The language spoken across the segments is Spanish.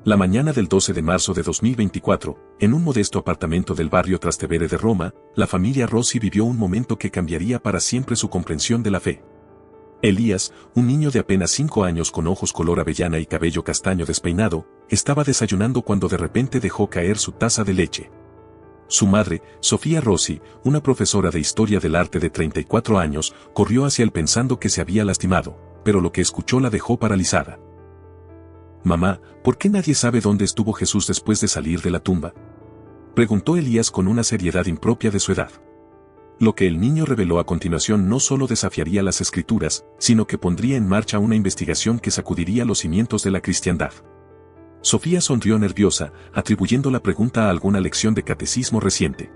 La mañana del 12 de marzo de 2024, en un modesto apartamento del barrio Trastevere de Roma, la familia Rossi vivió un momento que cambiaría para siempre su comprensión de la fe. Elías, un niño de apenas 5 años con ojos color avellana y cabello castaño despeinado, estaba desayunando cuando de repente dejó caer su taza de leche. Su madre, Sofía Rossi, una profesora de historia del arte de 34 años, corrió hacia él pensando que se había lastimado, pero lo que escuchó la dejó paralizada. «Mamá, ¿por qué nadie sabe dónde estuvo Jesús después de salir de la tumba?», preguntó Elías con una seriedad impropia de su edad. Lo que el niño reveló a continuación no solo desafiaría las escrituras, sino que pondría en marcha una investigación que sacudiría los cimientos de la cristiandad. Sofía sonrió nerviosa, atribuyendo la pregunta a alguna lección de catecismo reciente.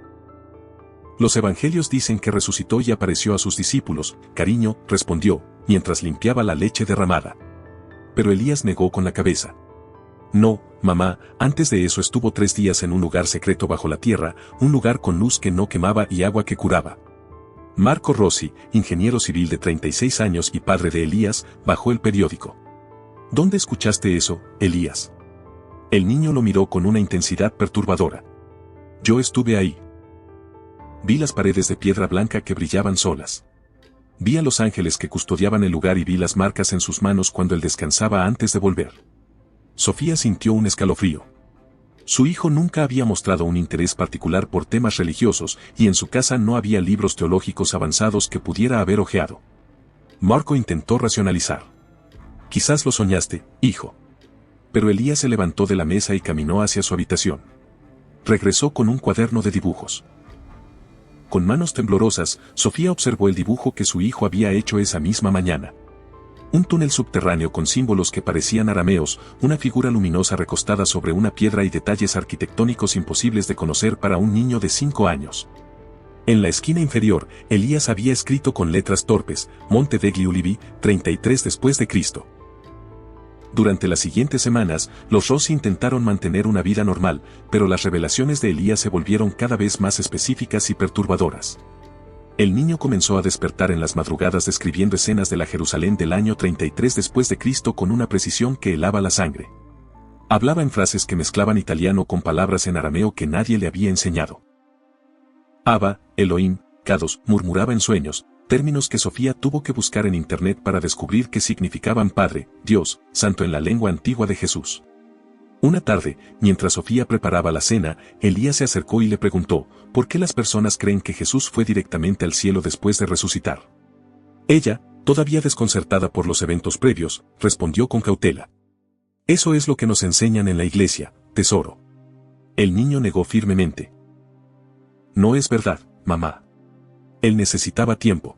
«Los evangelios dicen que resucitó y apareció a sus discípulos», cariño, respondió, mientras limpiaba la leche derramada. Pero Elías negó con la cabeza. «No, mamá, antes de eso estuvo 3 días en un lugar secreto bajo la tierra, un lugar con luz que no quemaba y agua que curaba». Marco Rossi, ingeniero civil de 36 años y padre de Elías, bajó el periódico. «¿Dónde escuchaste eso, Elías?». El niño lo miró con una intensidad perturbadora. «Yo estuve ahí. Vi las paredes de piedra blanca que brillaban solas. Vi a los ángeles que custodiaban el lugar y vi las marcas en sus manos cuando él descansaba antes de volver». Sofía sintió un escalofrío. Su hijo nunca había mostrado un interés particular por temas religiosos y en su casa no había libros teológicos avanzados que pudiera haber hojeado. Marco intentó racionalizar. «Quizás lo soñaste, hijo». Pero Elías se levantó de la mesa y caminó hacia su habitación. Regresó con un cuaderno de dibujos. Con manos temblorosas, Sofía observó el dibujo que su hijo había hecho esa misma mañana. Un túnel subterráneo con símbolos que parecían arameos, una figura luminosa recostada sobre una piedra y detalles arquitectónicos imposibles de conocer para un niño de 5 años. En la esquina inferior, Elías había escrito con letras torpes, Monte degli Ulivi, 33 después de Cristo. Durante las siguientes semanas, los Rossi intentaron mantener una vida normal, pero las revelaciones de Elías se volvieron cada vez más específicas y perturbadoras. El niño comenzó a despertar en las madrugadas describiendo escenas de la Jerusalén del año 33 después de Cristo con una precisión que helaba la sangre. Hablaba en frases que mezclaban italiano con palabras en arameo que nadie le había enseñado. Abba, Elohim, Kados, murmuraba en sueños, términos que Sofía tuvo que buscar en internet para descubrir qué significaban Padre, Dios, Santo en la lengua antigua de Jesús. Una tarde, mientras Sofía preparaba la cena, Elías se acercó y le preguntó, ¿por qué las personas creen que Jesús fue directamente al cielo después de resucitar? Ella, todavía desconcertada por los eventos previos, respondió con cautela. «Eso es lo que nos enseñan en la iglesia, tesoro». El niño negó firmemente. «No es verdad, mamá. Él necesitaba tiempo.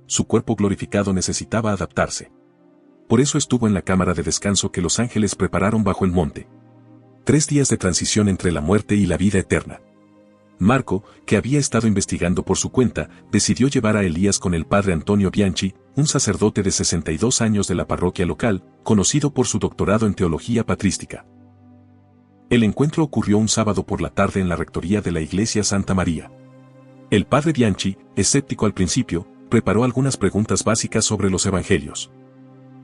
Su cuerpo glorificado necesitaba adaptarse. Por eso estuvo en la cámara de descanso que los ángeles prepararon bajo el monte. 3 días de transición entre la muerte y la vida eterna». Marco, que había estado investigando por su cuenta, decidió llevar a Elías con el padre Antonio Bianchi, un sacerdote de 62 años de la parroquia local, conocido por su doctorado en teología patrística. El encuentro ocurrió un sábado por la tarde en la rectoría de la iglesia Santa María. El padre Bianchi, escéptico al principio, preparó algunas preguntas básicas sobre los evangelios.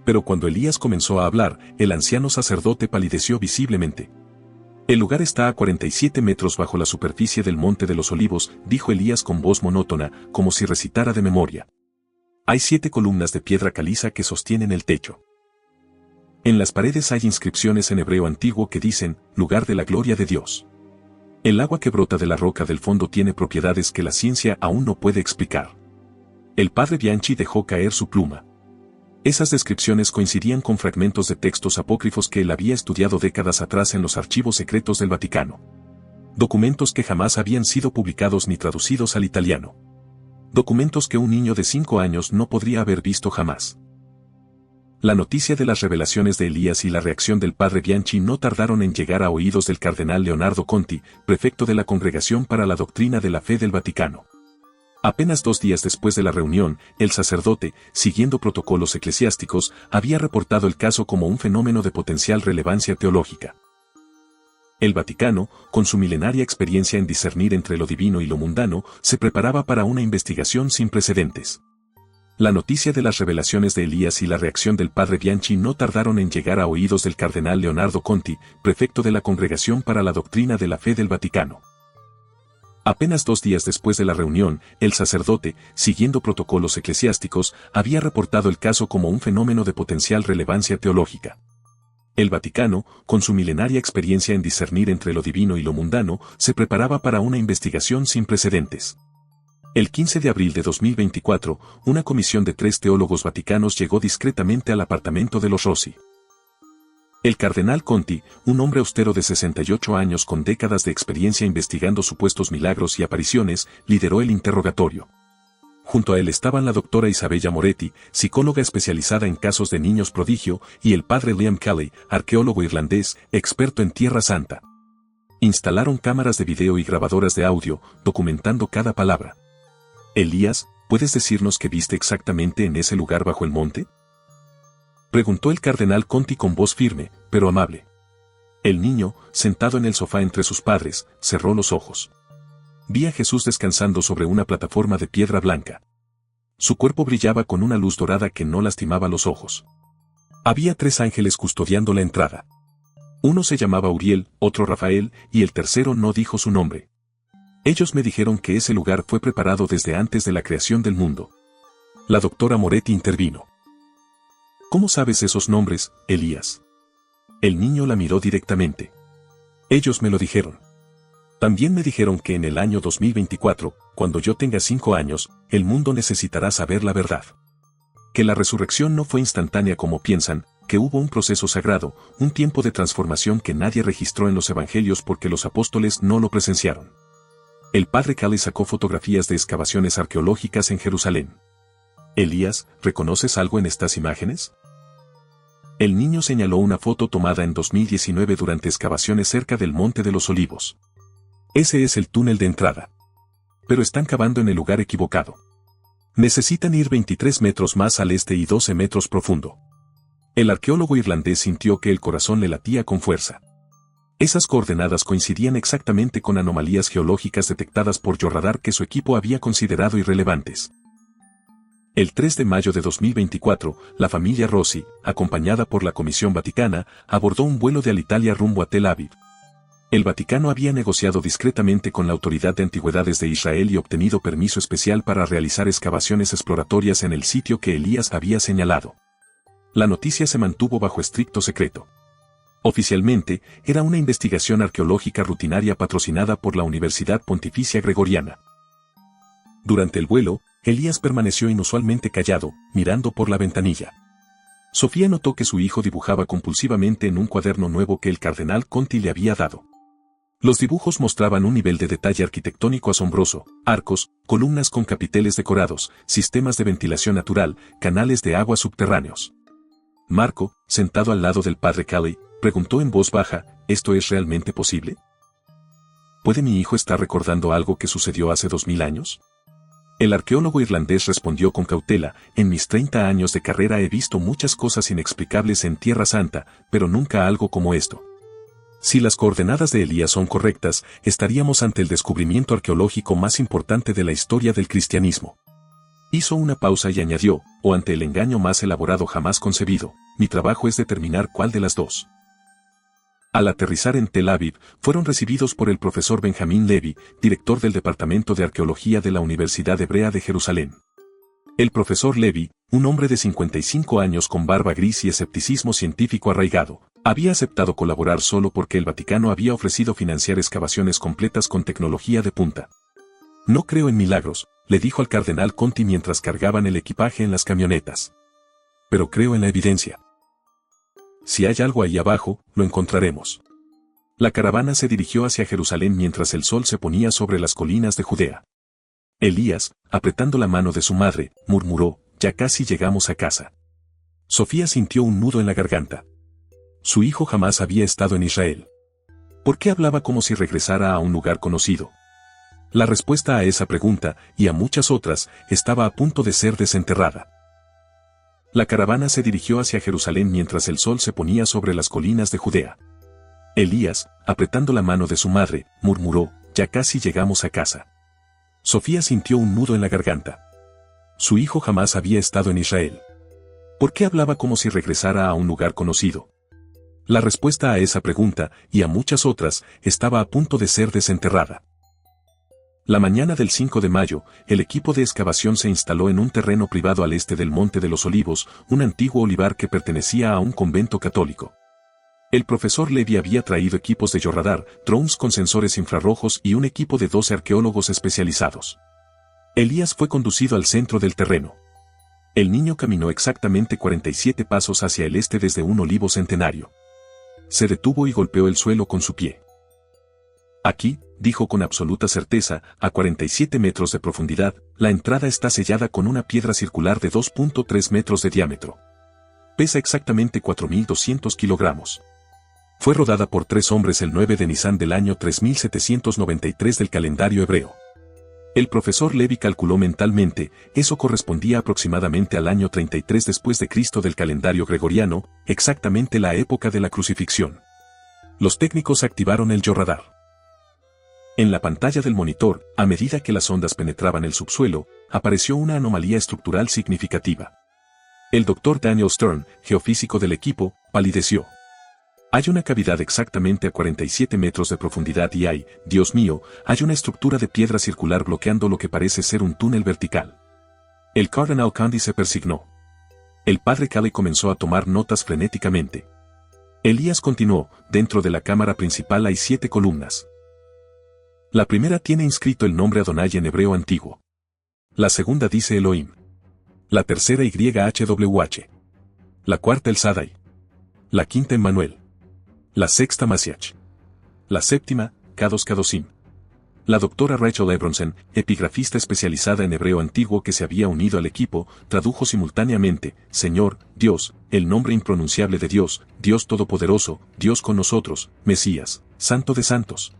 Pero cuando Elías comenzó a hablar, el anciano sacerdote palideció visiblemente. «El lugar está a 47 metros bajo la superficie del Monte de los Olivos», dijo Elías con voz monótona, como si recitara de memoria. «Hay 7 columnas de piedra caliza que sostienen el techo. En las paredes hay inscripciones en hebreo antiguo que dicen, lugar de la gloria de Dios. El agua que brota de la roca del fondo tiene propiedades que la ciencia aún no puede explicar». El padre Bianchi dejó caer su pluma. Esas descripciones coincidían con fragmentos de textos apócrifos que él había estudiado décadas atrás en los archivos secretos del Vaticano. Documentos que jamás habían sido publicados ni traducidos al italiano. Documentos que un niño de 5 años no podría haber visto jamás. La noticia de las revelaciones de Elías y la reacción del padre Bianchi no tardaron en llegar a oídos del cardenal Leonardo Conti, prefecto de la Congregación para la Doctrina de la Fe del Vaticano. Apenas 2 días después de la reunión, el sacerdote, siguiendo protocolos eclesiásticos, había reportado el caso como un fenómeno de potencial relevancia teológica. El Vaticano, con su milenaria experiencia en discernir entre lo divino y lo mundano, se preparaba para una investigación sin precedentes. La noticia de las revelaciones de Elías y la reacción del padre Bianchi no tardaron en llegar a oídos del cardenal Leonardo Conti, prefecto de la Congregación para la Doctrina de la Fe del Vaticano. Apenas 2 días después de la reunión, el sacerdote, siguiendo protocolos eclesiásticos, había reportado el caso como un fenómeno de potencial relevancia teológica. El Vaticano, con su milenaria experiencia en discernir entre lo divino y lo mundano, se preparaba para una investigación sin precedentes. El 15 de abril de 2024, una comisión de 3 teólogos vaticanos llegó discretamente al apartamento de los Rossi. El cardenal Conti, un hombre austero de 68 años con décadas de experiencia investigando supuestos milagros y apariciones, lideró el interrogatorio. Junto a él estaban la doctora Isabella Moretti, psicóloga especializada en casos de niños prodigio, y el padre Liam Kelly, arqueólogo irlandés, experto en Tierra Santa. Instalaron cámaras de video y grabadoras de audio, documentando cada palabra. Elías, ¿puedes decirnos qué viste exactamente en ese lugar bajo el monte? Preguntó el cardenal Conti con voz firme, pero amable. El niño, sentado en el sofá entre sus padres, cerró los ojos. Vi a Jesús descansando sobre una plataforma de piedra blanca. Su cuerpo brillaba con una luz dorada que no lastimaba los ojos. Había 3 ángeles custodiando la entrada. Uno se llamaba Uriel, otro Rafael, y el tercero no dijo su nombre. Ellos me dijeron que ese lugar fue preparado desde antes de la creación del mundo. La doctora Moretti intervino. ¿Cómo sabes esos nombres, Elías? El niño la miró directamente. Ellos me lo dijeron. También me dijeron que en el año 2024, cuando yo tenga 5 años, el mundo necesitará saber la verdad. Que la resurrección no fue instantánea como piensan, que hubo un proceso sagrado, un tiempo de transformación que nadie registró en los evangelios porque los apóstoles no lo presenciaron. El padre Kelly sacó fotografías de excavaciones arqueológicas en Jerusalén. Elías, ¿reconoces algo en estas imágenes? El niño señaló una foto tomada en 2019 durante excavaciones cerca del Monte de los Olivos. Ese es el túnel de entrada. Pero están cavando en el lugar equivocado. Necesitan ir 23 metros más al este y 12 metros profundo. El arqueólogo irlandés sintió que el corazón le latía con fuerza. Esas coordenadas coincidían exactamente con anomalías geológicas detectadas por Georadar que su equipo había considerado irrelevantes. El 3 de mayo de 2024, la familia Rossi, acompañada por la Comisión Vaticana, abordó un vuelo de Alitalia rumbo a Tel Aviv. El Vaticano había negociado discretamente con la Autoridad de Antigüedades de Israel y obtenido permiso especial para realizar excavaciones exploratorias en el sitio que Elías había señalado. La noticia se mantuvo bajo estricto secreto. Oficialmente, era una investigación arqueológica rutinaria patrocinada por la Universidad Pontificia Gregoriana. Durante el vuelo, Elías permaneció inusualmente callado, mirando por la ventanilla. Sofía notó que su hijo dibujaba compulsivamente en un cuaderno nuevo que el cardenal Conti le había dado. Los dibujos mostraban un nivel de detalle arquitectónico asombroso: arcos, columnas con capiteles decorados, sistemas de ventilación natural, canales de agua subterráneos. Marco, sentado al lado del padre Kelly, preguntó en voz baja, ¿esto es realmente posible? ¿Puede mi hijo estar recordando algo que sucedió hace 2000 años? El arqueólogo irlandés respondió con cautela, en mis 30 años de carrera he visto muchas cosas inexplicables en Tierra Santa, pero nunca algo como esto. Si las coordenadas de Elías son correctas, estaríamos ante el descubrimiento arqueológico más importante de la historia del cristianismo. Hizo una pausa y añadió, o ante el engaño más elaborado jamás concebido, mi trabajo es determinar cuál de las dos. Al aterrizar en Tel Aviv, fueron recibidos por el profesor Benjamín Levy, director del Departamento de Arqueología de la Universidad Hebrea de Jerusalén. El profesor Levy, un hombre de 55 años con barba gris y escepticismo científico arraigado, había aceptado colaborar solo porque el Vaticano había ofrecido financiar excavaciones completas con tecnología de punta. No creo en milagros, le dijo al cardenal Conti mientras cargaban el equipaje en las camionetas. Pero creo en la evidencia. Si hay algo ahí abajo, lo encontraremos. La caravana se dirigió hacia Jerusalén mientras el sol se ponía sobre las colinas de Judea. Elías, apretando la mano de su madre, murmuró, ya casi llegamos a casa. Sofía sintió un nudo en la garganta. Su hijo jamás había estado en Israel. ¿Por qué hablaba como si regresara a un lugar conocido? La respuesta a esa pregunta, y a muchas otras, estaba a punto de ser desenterrada. La caravana se dirigió hacia Jerusalén mientras el sol se ponía sobre las colinas de Judea. Elías, apretando la mano de su madre, murmuró, ya casi llegamos a casa. Sofía sintió un nudo en la garganta. Su hijo jamás había estado en Israel. ¿Por qué hablaba como si regresara a un lugar conocido? La respuesta a esa pregunta, y a muchas otras, estaba a punto de ser desenterrada. La mañana del 5 de mayo, el equipo de excavación se instaló en un terreno privado al este del Monte de los Olivos, un antiguo olivar que pertenecía a un convento católico. El profesor Levy había traído equipos de georradar, drones con sensores infrarrojos y un equipo de 12 arqueólogos especializados. Elías fue conducido al centro del terreno. El niño caminó exactamente 47 pasos hacia el este desde un olivo centenario. Se detuvo y golpeó el suelo con su pie. Aquí, dijo con absoluta certeza, a 47 metros de profundidad, la entrada está sellada con una piedra circular de 2.3 metros de diámetro. Pesa exactamente 4.200 kilogramos. Fue rodada por 3 hombres el 9 de Nisan del año 3793 del calendario hebreo. El profesor Levy calculó mentalmente, eso correspondía aproximadamente al año 33 después de Cristo del calendario gregoriano, exactamente la época de la crucifixión. Los técnicos activaron el georradar. En la pantalla del monitor, a medida que las ondas penetraban el subsuelo, apareció una anomalía estructural significativa. El doctor Daniel Stern, geofísico del equipo, palideció. Hay una cavidad exactamente a 47 metros de profundidad y hay, Dios mío, hay una estructura de piedra circular bloqueando lo que parece ser un túnel vertical. El Cardinal Candy se persignó. El padre Caley comenzó a tomar notas frenéticamente. Elías continuó, dentro de la cámara principal hay 7 columnas. La primera tiene inscrito el nombre Adonai en hebreo antiguo. La segunda dice Elohim. La tercera YHWH. La cuarta el Sadai. La quinta Emmanuel. La sexta Masiach. La séptima, Kados Kadosim. La doctora Rachel Abramson, epigrafista especializada en hebreo antiguo que se había unido al equipo, tradujo simultáneamente, Señor, Dios, el nombre impronunciable de Dios, Dios Todopoderoso, Dios con nosotros, Mesías, Santo de Santos.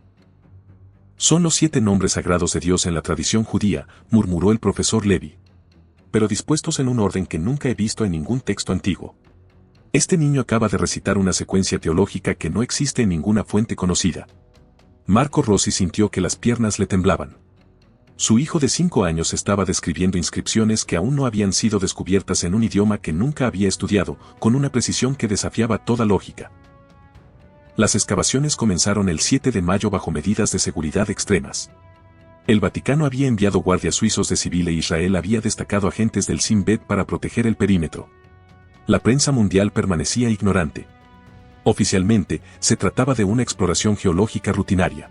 Son los 7 nombres sagrados de Dios en la tradición judía, murmuró el profesor Levy. Pero dispuestos en un orden que nunca he visto en ningún texto antiguo. Este niño acaba de recitar una secuencia teológica que no existe en ninguna fuente conocida. Marco Rossi sintió que las piernas le temblaban. Su hijo de 5 años estaba describiendo inscripciones que aún no habían sido descubiertas en un idioma que nunca había estudiado, con una precisión que desafiaba toda lógica. Las excavaciones comenzaron el 7 de mayo bajo medidas de seguridad extremas. El Vaticano había enviado guardias suizos de civil e Israel había destacado agentes del Shin Bet para proteger el perímetro. La prensa mundial permanecía ignorante. Oficialmente, se trataba de una exploración geológica rutinaria.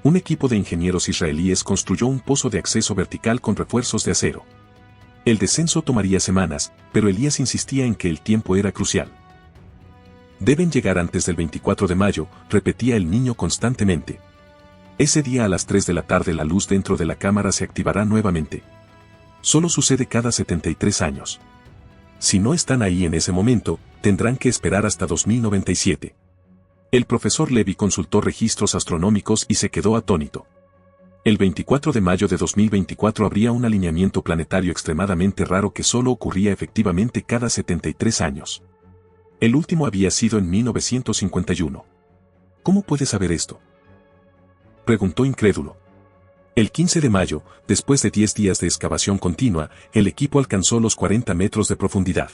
Un equipo de ingenieros israelíes construyó un pozo de acceso vertical con refuerzos de acero. El descenso tomaría semanas, pero Elías insistía en que el tiempo era crucial. Deben llegar antes del 24 de mayo, repetía el niño constantemente. Ese día a las 3 de la tarde la luz dentro de la cámara se activará nuevamente. Solo sucede cada 73 años. Si no están ahí en ese momento, tendrán que esperar hasta 2097. El profesor Levy consultó registros astronómicos y se quedó atónito. El 24 de mayo de 2024 habría un alineamiento planetario extremadamente raro que solo ocurría efectivamente cada 73 años. El último había sido en 1951. ¿Cómo puede saber esto?, preguntó incrédulo. El 15 de mayo, después de 10 días de excavación continua, el equipo alcanzó los 40 metros de profundidad.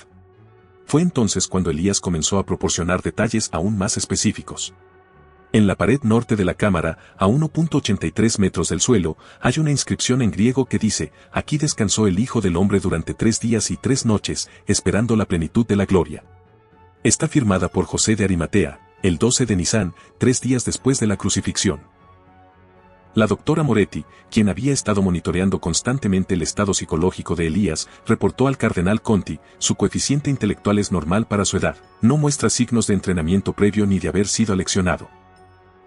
Fue entonces cuando Elías comenzó a proporcionar detalles aún más específicos. En la pared norte de la cámara, a 1.83 metros del suelo, hay una inscripción en griego que dice, aquí descansó el Hijo del Hombre durante 3 días y 3 noches, esperando la plenitud de la gloria. Está firmada por José de Arimatea, el 12 de Nisan, 3 días después de la crucifixión. La doctora Moretti, quien había estado monitoreando constantemente el estado psicológico de Elías, reportó al cardenal Conti, su coeficiente intelectual es normal para su edad, no muestra signos de entrenamiento previo ni de haber sido aleccionado.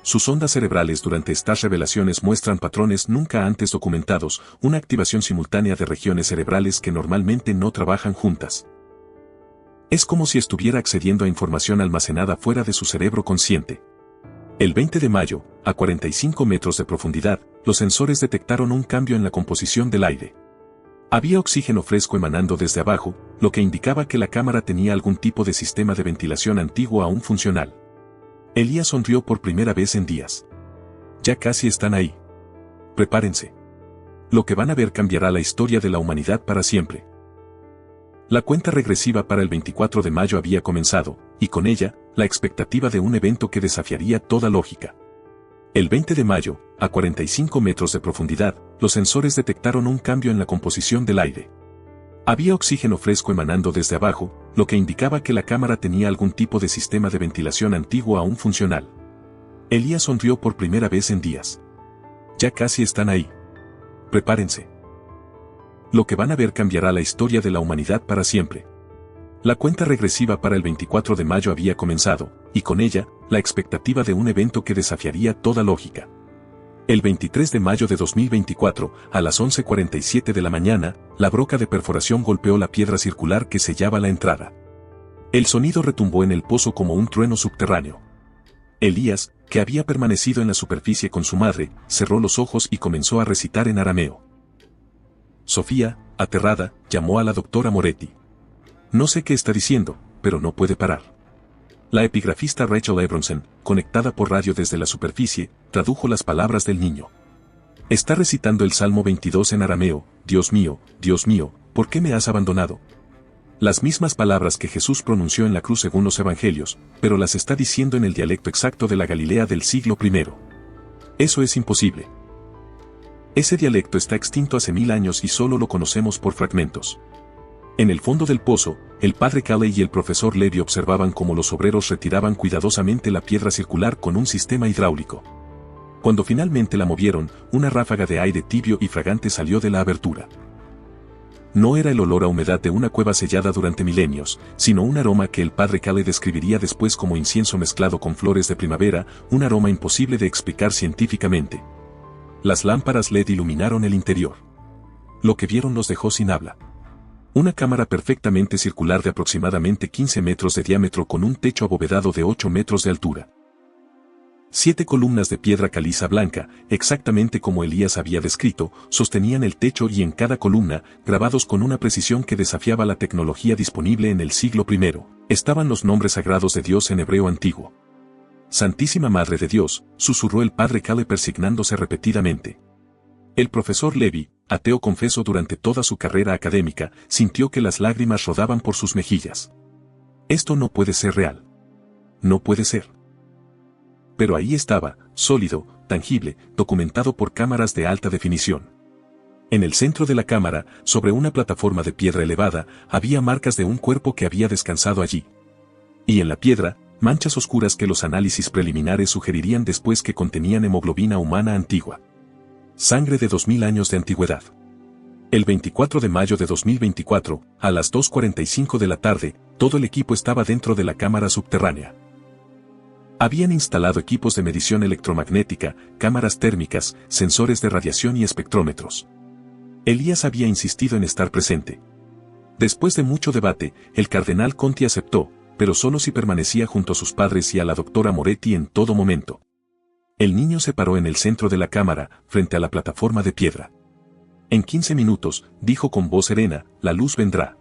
Sus ondas cerebrales durante estas revelaciones muestran patrones nunca antes documentados, una activación simultánea de regiones cerebrales que normalmente no trabajan juntas. Es como si estuviera accediendo a información almacenada fuera de su cerebro consciente. El 20 de mayo, a 45 metros de profundidad, los sensores detectaron un cambio en la composición del aire. Había oxígeno fresco emanando desde abajo, lo que indicaba que la cámara tenía algún tipo de sistema de ventilación antiguo aún funcional. Elías sonrió por primera vez en días. Ya casi están ahí. Prepárense. Lo que van a ver cambiará la historia de la humanidad para siempre. La cuenta regresiva para el 24 de mayo había comenzado, y con ella, la expectativa de un evento que desafiaría toda lógica. El 20 de mayo, a 45 metros de profundidad, los sensores detectaron un cambio en la composición del aire. Había oxígeno fresco emanando desde abajo, lo que indicaba que la cámara tenía algún tipo de sistema de ventilación antiguo aún funcional. Elías sonrió por primera vez en días. Ya casi están ahí. Prepárense. Lo que van a ver cambiará la historia de la humanidad para siempre. La cuenta regresiva para el 24 de mayo había comenzado, y con ella, la expectativa de un evento que desafiaría toda lógica. El 23 de mayo de 2024, a las 11:47 de la mañana, la broca de perforación golpeó la piedra circular que sellaba la entrada. El sonido retumbó en el pozo como un trueno subterráneo. Elías, que había permanecido en la superficie con su madre, cerró los ojos y comenzó a recitar en arameo. Sofía, aterrada, llamó a la doctora Moretti. No sé qué está diciendo, pero no puede parar. La epigrafista Rachel Abramson, conectada por radio desde la superficie, tradujo las palabras del niño. Está recitando el Salmo 22 en arameo: Dios mío, ¿por qué me has abandonado? Las mismas palabras que Jesús pronunció en la cruz según los evangelios, pero las está diciendo en el dialecto exacto de la Galilea del siglo I. Eso es imposible. Ese dialecto está extinto hace 1000 años y solo lo conocemos por fragmentos. En el fondo del pozo, el padre Caley y el profesor Levy observaban cómo los obreros retiraban cuidadosamente la piedra circular con un sistema hidráulico. Cuando finalmente la movieron, una ráfaga de aire tibio y fragante salió de la abertura. No era el olor a humedad de una cueva sellada durante milenios, sino un aroma que el padre Caley describiría después como incienso mezclado con flores de primavera, un aroma imposible de explicar científicamente. Las lámparas LED iluminaron el interior. Lo que vieron los dejó sin habla. Una cámara perfectamente circular de aproximadamente 15 metros de diámetro con un techo abovedado de 8 metros de altura. 7 columnas de piedra caliza blanca, exactamente como Elías había descrito, sostenían el techo y en cada columna, grabados con una precisión que desafiaba la tecnología disponible en el siglo I, estaban los nombres sagrados de Dios en hebreo antiguo. Santísima Madre de Dios, susurró el padre Caley persignándose repetidamente. El profesor Levy, ateo confeso durante toda su carrera académica, sintió que las lágrimas rodaban por sus mejillas. Esto no puede ser real. No puede ser. Pero ahí estaba, sólido, tangible, documentado por cámaras de alta definición. En el centro de la cámara, sobre una plataforma de piedra elevada, había marcas de un cuerpo que había descansado allí. Y en la piedra, manchas oscuras que los análisis preliminares sugerirían después que contenían hemoglobina humana antigua. Sangre de 2000 años de antigüedad. El 24 de mayo de 2024, a las 2:45 de la tarde, todo el equipo estaba dentro de la cámara subterránea. Habían instalado equipos de medición electromagnética, cámaras térmicas, sensores de radiación y espectrómetros. Elías había insistido en estar presente. Después de mucho debate, el cardenal Conti aceptó, pero solo si permanecía junto a sus padres y a la doctora Moretti en todo momento. El niño se paró en el centro de la cámara, frente a la plataforma de piedra. En 15 minutos, dijo con voz serena, la luz vendrá.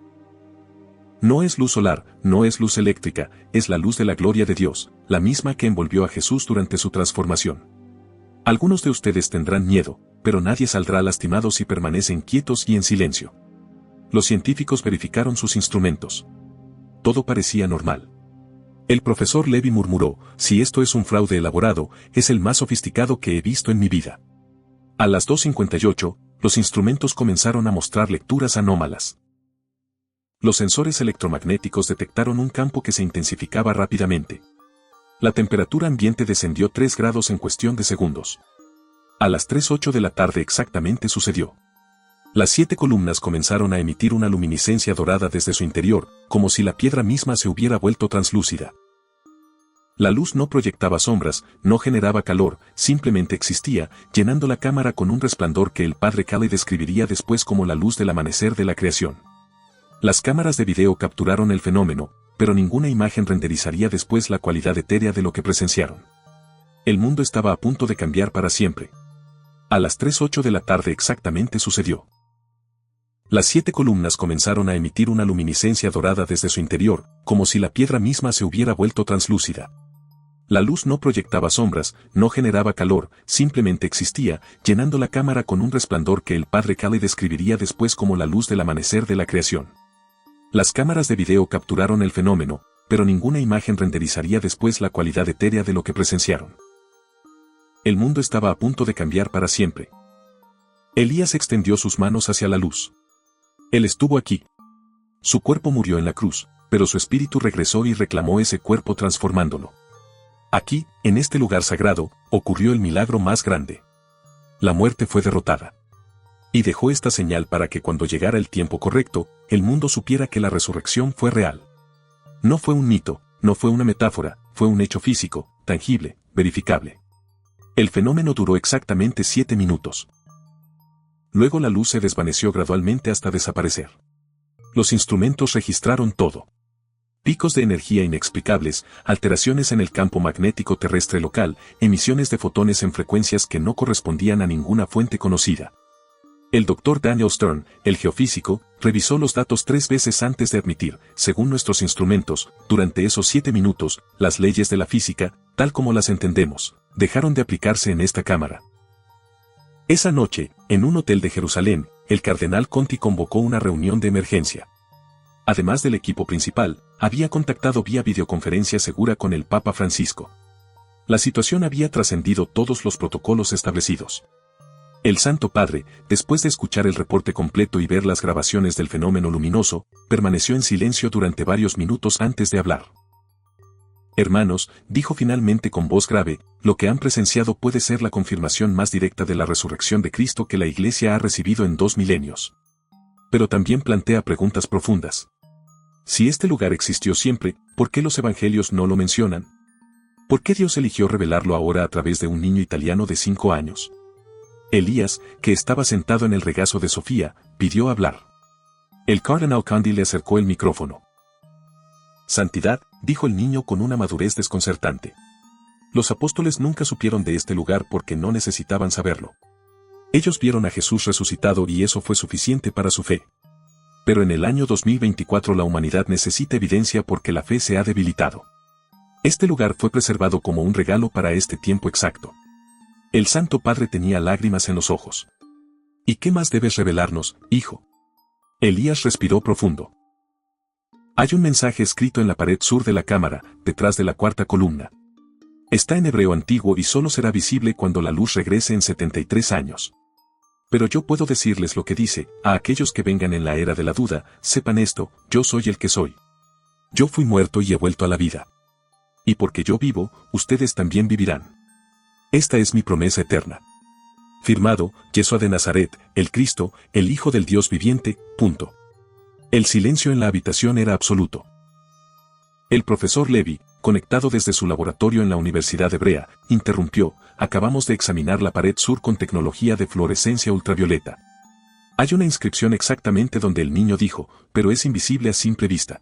No es luz solar, no es luz eléctrica, es la luz de la gloria de Dios, la misma que envolvió a Jesús durante su transformación. Algunos de ustedes tendrán miedo, pero nadie saldrá lastimado si permanecen quietos y en silencio. Los científicos verificaron sus instrumentos. Todo parecía normal. El profesor Levy murmuró, si esto es un fraude elaborado, es el más sofisticado que he visto en mi vida. A las 2:58, los instrumentos comenzaron a mostrar lecturas anómalas. Los sensores electromagnéticos detectaron un campo que se intensificaba rápidamente. La temperatura ambiente descendió 3 grados en cuestión de segundos. A las 3:08 de la tarde exactamente sucedió. Las 7 columnas comenzaron a emitir una luminiscencia dorada desde su interior, como si la piedra misma se hubiera vuelto translúcida. La luz no proyectaba sombras, no generaba calor, simplemente existía, llenando la cámara con un resplandor que el padre Caley describiría después como la luz del amanecer de la creación. Las cámaras de video capturaron el fenómeno, pero ninguna imagen renderizaría después la cualidad etérea de lo que presenciaron. El mundo estaba a punto de cambiar para siempre. A las 3:08 de la tarde exactamente sucedió. Las 7 columnas comenzaron a emitir una luminiscencia dorada desde su interior, como si la piedra misma se hubiera vuelto translúcida. La luz no proyectaba sombras, no generaba calor, simplemente existía, llenando la cámara con un resplandor que el padre Cale describiría después como la luz del amanecer de la creación. Las cámaras de video capturaron el fenómeno, pero ninguna imagen renderizaría después la cualidad etérea de lo que presenciaron. El mundo estaba a punto de cambiar para siempre. Elías extendió sus manos hacia la luz. Él estuvo aquí. Su cuerpo murió en la cruz, pero su espíritu regresó y reclamó ese cuerpo transformándolo. Aquí, en este lugar sagrado, ocurrió el milagro más grande. La muerte fue derrotada. Y dejó esta señal para que cuando llegara el tiempo correcto, el mundo supiera que la resurrección fue real. No fue un mito, no fue una metáfora, fue un hecho físico, tangible, verificable. El fenómeno duró exactamente 7 minutos. Luego la luz se desvaneció gradualmente hasta desaparecer. Los instrumentos registraron todo. Picos de energía inexplicables, alteraciones en el campo magnético terrestre local, emisiones de fotones en frecuencias que no correspondían a ninguna fuente conocida. El Dr. Daniel Stern, el geofísico, revisó los datos 3 veces antes de admitir, según nuestros instrumentos, durante esos 7 minutos, las leyes de la física, tal como las entendemos, dejaron de aplicarse en esta cámara. Esa noche, en un hotel de Jerusalén, el cardenal Conti convocó una reunión de emergencia. Además del equipo principal, había contactado vía videoconferencia segura con el Papa Francisco. La situación había trascendido todos los protocolos establecidos. El Santo Padre, después de escuchar el reporte completo y ver las grabaciones del fenómeno luminoso, permaneció en silencio durante varios minutos antes de hablar. Hermanos, dijo finalmente con voz grave, lo que han presenciado puede ser la confirmación más directa de la resurrección de Cristo que la Iglesia ha recibido en 2 milenios. Pero también plantea preguntas profundas. Si este lugar existió siempre, ¿por qué los evangelios no lo mencionan? ¿Por qué Dios eligió revelarlo ahora a través de un niño italiano de 5 años? Elías, que estaba sentado en el regazo de Sofía, pidió hablar. El cardenal Conti le acercó el micrófono. Santidad, dijo el niño con una madurez desconcertante. Los apóstoles nunca supieron de este lugar porque no necesitaban saberlo. Ellos vieron a Jesús resucitado y eso fue suficiente para su fe. Pero en el año 2024 la humanidad necesita evidencia porque la fe se ha debilitado. Este lugar fue preservado como un regalo para este tiempo exacto. El Santo Padre tenía lágrimas en los ojos. ¿Y qué más debes revelarnos, hijo? Elías respiró profundo. Hay un mensaje escrito en la pared sur de la cámara, detrás de la 4ª columna. Está en hebreo antiguo y solo será visible cuando la luz regrese en 73 años. Pero yo puedo decirles lo que dice, a aquellos que vengan en la era de la duda, sepan esto, yo soy el que soy. Yo fui muerto y he vuelto a la vida. Y porque yo vivo, ustedes también vivirán. Esta es mi promesa eterna. Firmado, Yeshua de Nazaret, el Cristo, el Hijo del Dios viviente, punto. El silencio en la habitación era absoluto. El profesor Levy, conectado desde su laboratorio en la Universidad Hebrea, interrumpió, acabamos de examinar la pared sur con tecnología de fluorescencia ultravioleta. Hay una inscripción exactamente donde el niño dijo, pero es invisible a simple vista.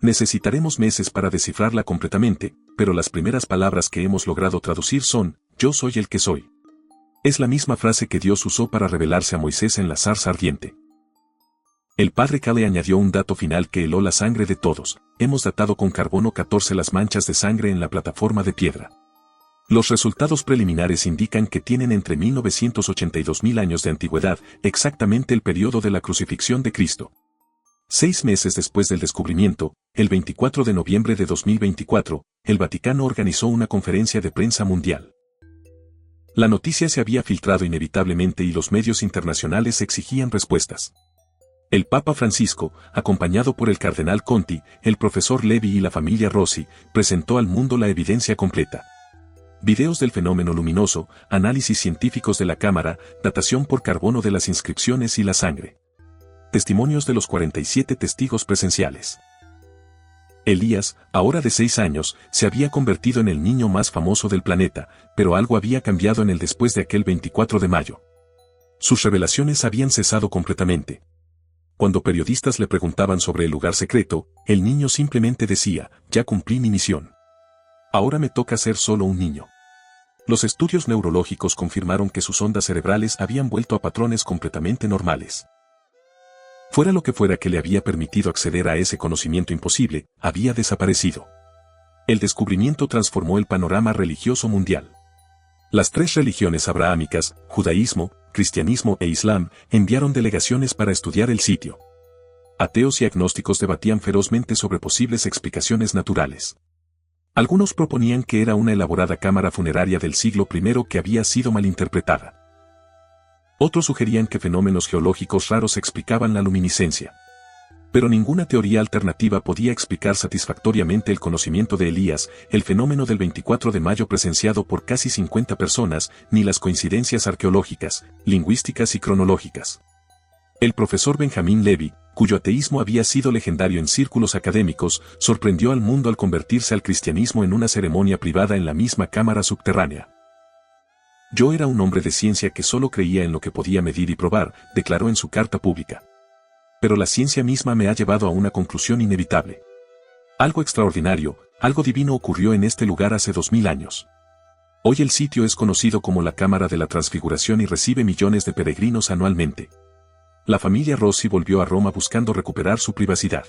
Necesitaremos meses para descifrarla completamente, pero las primeras palabras que hemos logrado traducir son, yo soy el que soy. Es la misma frase que Dios usó para revelarse a Moisés en la zarza ardiente. El padre Cale añadió un dato final que heló la sangre de todos, hemos datado con carbono 14 las manchas de sangre en la plataforma de piedra. Los resultados preliminares indican que tienen entre 1980 y 2000 años de antigüedad, exactamente el periodo de la crucifixión de Cristo. 6 meses después del descubrimiento, el 24 de noviembre de 2024, el Vaticano organizó una conferencia de prensa mundial. La noticia se había filtrado inevitablemente y los medios internacionales exigían respuestas. El Papa Francisco, acompañado por el cardenal Conti, el profesor Levy y la familia Rossi, presentó al mundo la evidencia completa. Videos del fenómeno luminoso, análisis científicos de la cámara, datación por carbono de las inscripciones y la sangre. Testimonios de los 47 testigos presenciales. Elías, ahora de 6 años, se había convertido en el niño más famoso del planeta, pero algo había cambiado en él después de aquel 24 de mayo. Sus revelaciones habían cesado completamente. Cuando periodistas le preguntaban sobre el lugar secreto, el niño simplemente decía, ya cumplí mi misión. Ahora me toca ser solo un niño. Los estudios neurológicos confirmaron que sus ondas cerebrales habían vuelto a patrones completamente normales. Fuera lo que fuera que le había permitido acceder a ese conocimiento imposible, había desaparecido. El descubrimiento transformó el panorama religioso mundial. Las tres religiones abrahámicas, judaísmo, cristianismo e islam, enviaron delegaciones para estudiar el sitio. Ateos y agnósticos debatían ferozmente sobre posibles explicaciones naturales. Algunos proponían que era una elaborada cámara funeraria del siglo I que había sido malinterpretada. Otros sugerían que fenómenos geológicos raros explicaban la luminiscencia. Pero ninguna teoría alternativa podía explicar satisfactoriamente el conocimiento de Elías, el fenómeno del 24 de mayo presenciado por casi 50 personas, ni las coincidencias arqueológicas, lingüísticas y cronológicas. El profesor Benjamín Levy, cuyo ateísmo había sido legendario en círculos académicos, sorprendió al mundo al convertirse al cristianismo en una ceremonia privada en la misma cámara subterránea. Yo era un hombre de ciencia que solo creía en lo que podía medir y probar, declaró en su carta pública. Pero la ciencia misma me ha llevado a una conclusión inevitable. Algo extraordinario, algo divino ocurrió en este lugar hace 2000 años. Hoy el sitio es conocido como la Cámara de la Transfiguración y recibe millones de peregrinos anualmente. La familia Rossi volvió a Roma buscando recuperar su privacidad.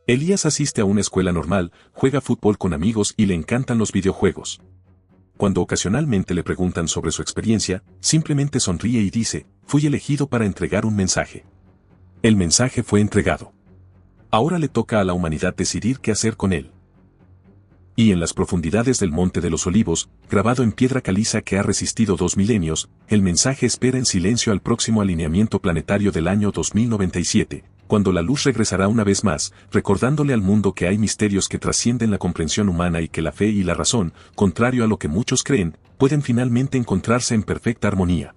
Elías asiste a una escuela normal, juega fútbol con amigos y le encantan los videojuegos. Cuando ocasionalmente le preguntan sobre su experiencia, simplemente sonríe y dice, fui elegido para entregar un mensaje. El mensaje fue entregado. Ahora le toca a la humanidad decidir qué hacer con él. Y en las profundidades del Monte de los Olivos, grabado en piedra caliza que ha resistido 2 milenios, el mensaje espera en silencio al próximo alineamiento planetario del año 2097, cuando la luz regresará una vez más, recordándole al mundo que hay misterios que trascienden la comprensión humana y que la fe y la razón, contrario a lo que muchos creen, pueden finalmente encontrarse en perfecta armonía.